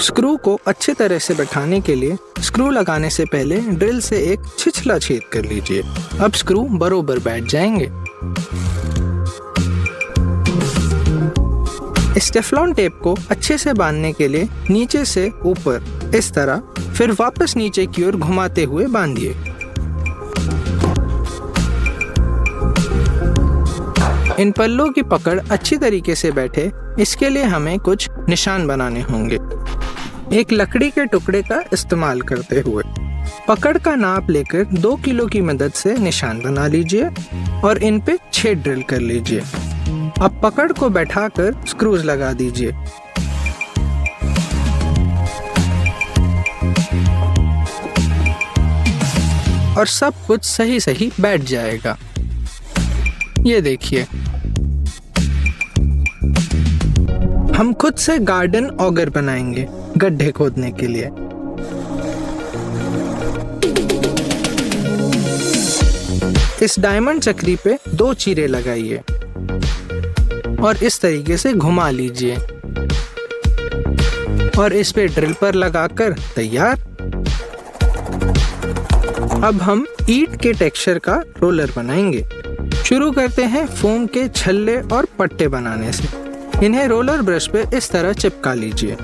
Screw को अच्छी तरह से बैठाने के लिए स्क्रू लगाने से पहले ड्रिल से एक छिछला छेद कर लीजिए। अब स्क्रू बरोबर बैठ जाएंगे। इस टेफ्लॉन टेप को अच्छे से बांधने के लिए नीचे से ऊपर इस तरह, फिर वापस नीचे की ओर घुमाते हुए बांधिए। इन पल्लों की पकड़ अच्छी तरीके से बैठे, इसके लिए हमें कुछ निशान बनाने होंगे। एक लकड़ी के टुकड़े का इस्तेमाल करते हुए पकड़ का नाप लेकर 2 किलो की मदद से निशान बना लीजिए और इन पे छेद ड्रिल कर लीजिए। अब पकड़ को बैठाकर स्क्रूज लगा दीजिए। और सब कुछ सही सही बैठ जाएगा। ये देखिए, हम खुद से गार्डन ऑगर बनाएंगे गड्ढे खोदने के लिए। इस डायमंड चक्री पे 2 चीरे लगाइए और इस तरीके से घुमा लीजिए और इस पे ड्रिल पर लगाकर तैयार। अब हम ईंट के टेक्सचर का रोलर बनाएंगे। शुरू करते हैं फोम के छल्ले और पट्टे बनाने से। इन्हें रोलर ब्रश पे इस तरह चिपका लीजिए।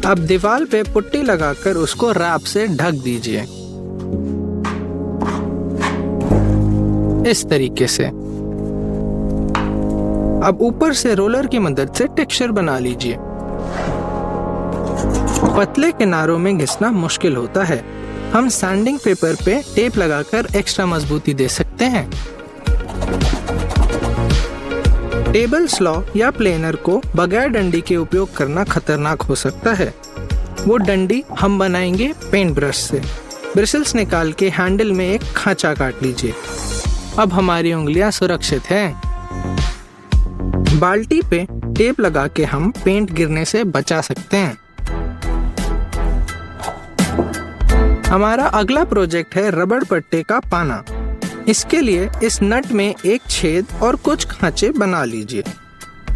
अब दीवार पे पुट्टी लगाकर उसको रैप से ढक दीजिए इस तरीके से। अब ऊपर से रोलर की मदद से टेक्सचर बना लीजिए। पतले किनारों में घिसना मुश्किल होता है। हम सैंडिंग पेपर पे टेप लगाकर एक्स्ट्रा मजबूती दे सकते हैं। टेबल स्लॉ या प्लेनर को बगैर डंडी के उपयोग करना खतरनाक हो सकता है। वो डंडी हम बनाएंगे पेंट ब्रश से। ब्रिसल्स निकाल के हैंडल में एक खांचा काट लीजिए। अब हमारी उंगलियां सुरक्षित हैं। बाल्टी पे टेप लगा के हम पेंट गिरने से बचा सकते हैं। हमारा अगला प्रोजेक्ट है रबड़ पट्टे का पाना। इसके लिए इस नट में एक छेद और कुछ खांचे बना लीजिए।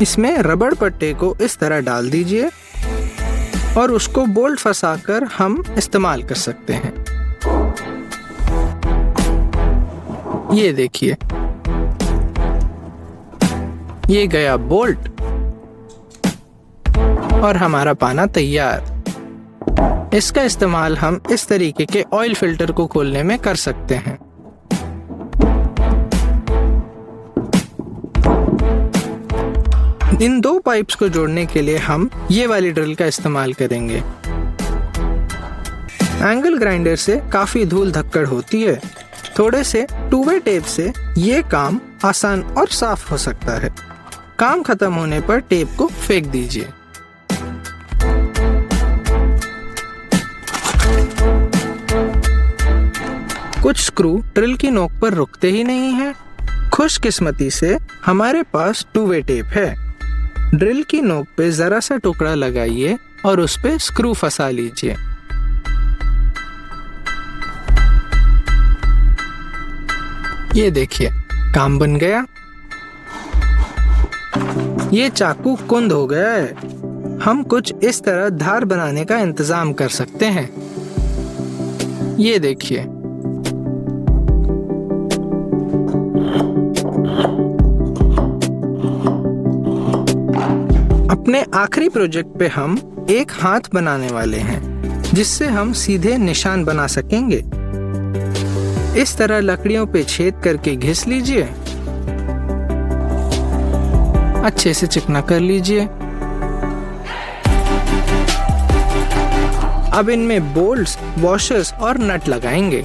इसमें रबड़ पट्टे को इस तरह डाल दीजिए और उसको बोल्ट फंसाकर हम इस्तेमाल कर सकते हैं। ये देखिए, ये गया बोल्ट और हमारा पाना तैयार। इसका इस्तेमाल हम इस तरीके के ऑयल फिल्टर को खोलने में कर सकते हैं। इन 2 पाइप्स को जोड़ने के लिए हम ये वाली ड्रिल का इस्तेमाल करेंगे। एंगल ग्राइंडर से काफी धूल धक्कड़ होती है। थोड़े से 2-वे टेप से ये काम आसान और साफ हो सकता है। काम खत्म होने पर टेप को फेंक दीजिए। कुछ स्क्रू ड्रिल की नोक पर रुकते ही नहीं हैं। खुशकिस्मती से हमारे पास 2-वे टेप है। ड्रिल की नोक पे जरा सा टुकड़ा लगाइए और उस पे स्क्रू फंसा लीजिए। ये देखिए, काम बन गया। ये चाकू कुंद हो गया है। हम कुछ इस तरह धार बनाने का इंतजाम कर सकते हैं। ये देखिए, अपने आखिरी प्रोजेक्ट पे हम एक हाथ बनाने वाले हैं, जिससे हम सीधे निशान बना सकेंगे। इस तरह लकड़ियों पे छेद करके घिस लीजिए। अच्छे से चिकना कर लीजिए। अब इनमें बोल्ट्स, वॉशर्स और नट लगाएंगे।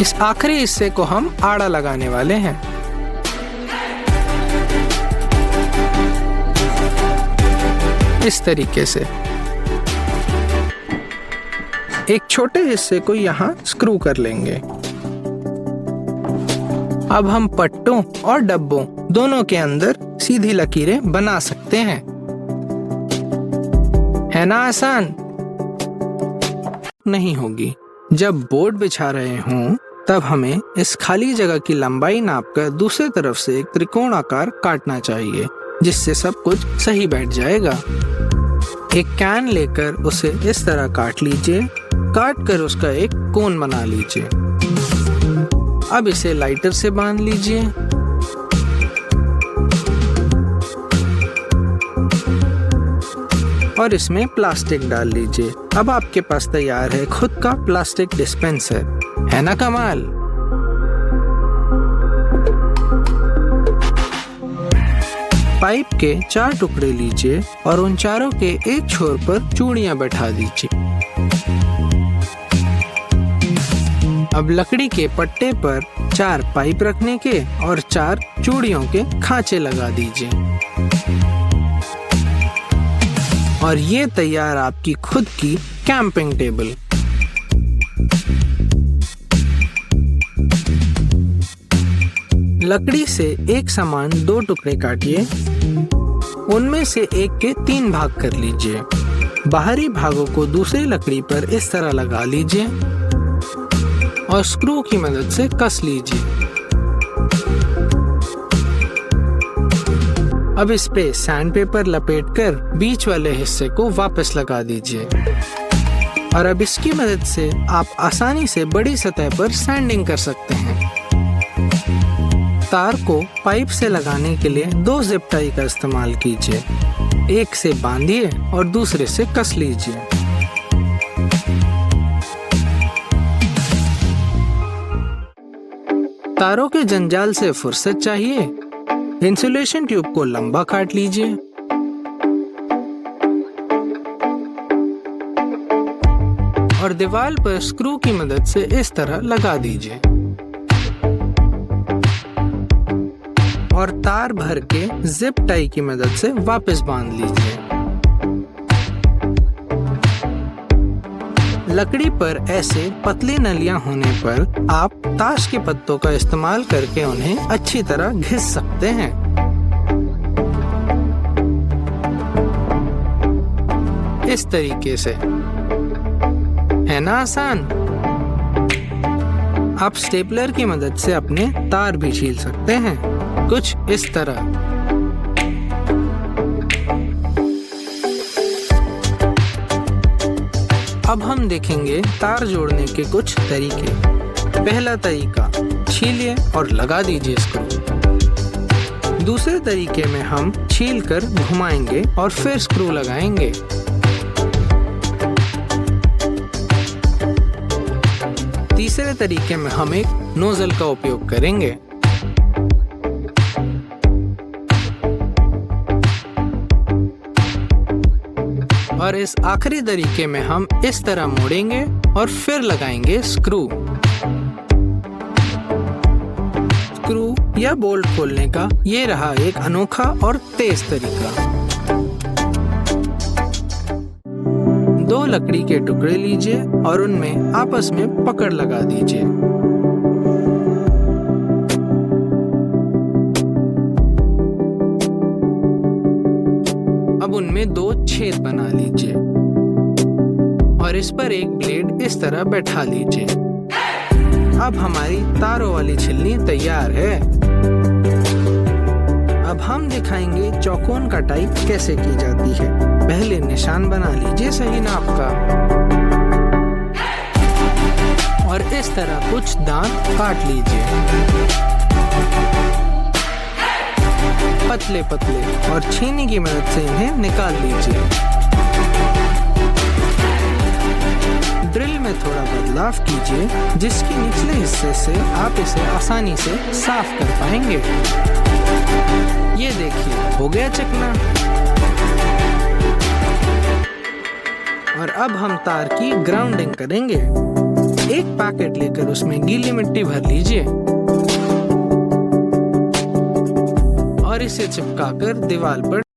इस आखिरी हिस्से को हम आड़ा लगाने वाले हैं। इस तरीके से एक छोटे हिस्से को यहाँ स्क्रू कर लेंगे। अब हम पट्टों और डब्बों दोनों के अंदर सीधी लकीरें बना सकते हैं। है ना आसान? नहीं होगी। जब बोर्ड बिछा रहे हों तब हमें इस खाली जगह की लंबाई नापकर दूसरी तरफ से एक त्रिकोण आकार काटना चाहिए, जिससे सब कुछ सही बैठ जाएगा। एक कैन लेकर उसे इस तरह काट लीजिए। काट कर उसका एक कोन बना लीजिए। अब इसे लाइटर से बांध लीजिए। और इसमें प्लास्टिक डाल लीजिए। अब आपके पास तैयार है खुद का प्लास्टिक डिस्पेंसर। है ना कमाल? पाइप के 4 टुकड़े लीजिए और उन चारों के एक छोर पर चूड़ियां बैठा दीजिए। अब लकड़ी के पट्टे पर 4 पाइप रखने के और 4 चूड़ियों के खांचे लगा दीजिए। और ये तैयार आपकी खुद की कैंपिंग टेबल। लकड़ी से एक समान 2 टुकड़े काटिए। उनमें से एक के 3 भाग कर लीजिए। बाहरी भागों को दूसरी लकड़ी पर इस तरह लगा लीजिए और स्क्रू की मदद से कस लीजिए। अब इस पे सैंडपेपर लपेटकर बीच वाले हिस्से को वापस लगा दीजिए। और अब इसकी मदद से आप आसानी से बड़ी सतह पर सैंडिंग कर सकते हैं। तार को पाइप से लगाने के लिए 2 जिप टाई का इस्तेमाल कीजिए। एक से बांधिए और दूसरे से कस लीजिए। तारों के जंजाल से फुर्सत चाहिए? इंसुलेशन ट्यूब को लंबा काट लीजिए। और दीवार पर स्क्रू की मदद से इस तरह लगा दीजिए। और तार भर के जिप टाई की मदद से वापस बांध लीजिए। लकड़ी पर ऐसे पतली नलियां होने पर आप ताश के पत्तों का इस्तेमाल करके उन्हें अच्छी तरह घिस सकते हैं। इस तरीके से। है ना आसान? आप स्टेपलर की मदद से अपने तार भी छील सकते हैं, कुछ इस तरह। अब हम देखेंगे तार जोड़ने के कुछ तरीके। पहला तरीका, छीलिए और लगा दीजिए स्क्रू। दूसरे तरीके में हम छील कर घुमाएंगे और फिर स्क्रू लगाएंगे। तीसरे तरीके में हम एक नोजल का उपयोग करेंगे। और इस आखिरी तरीके में हम इस तरह मोड़ेंगे और फिर लगाएंगे स्क्रू। स्क्रू या बोल्ट खोलने का ये रहा एक अनोखा और तेज तरीका। 2 लकड़ी के टुकड़े लीजिए और उनमें आपस में पकड़ लगा दीजिए। अब उनमें 2 छेद बना लीजिए और इस पर एक ब्लेड इस तरह बैठा लीजिए। अब हमारी तारों वाली छिलनी तैयार है। अब हम दिखाएंगे चौकोन कटाई कैसे की जाती है। पहले निशान बना लीजिए सही नाप का और इस तरह कुछ दांत काट लीजिए पतले पतले और छीनी की मदद से इन्हें निकाल लीजिए। ड्रिल में थोड़ा बदलाव कीजिए जिसके निचले हिस्से से आप इसे आसानी से साफ कर पाएंगे। ये देखिए, हो गया चिकना। और अब हम तार की ग्राउंडिंग करेंगे। एक पैकेट लेकर उसमें गीली मिट्टी भर लीजिए और इसे चिपकाकर दीवार पर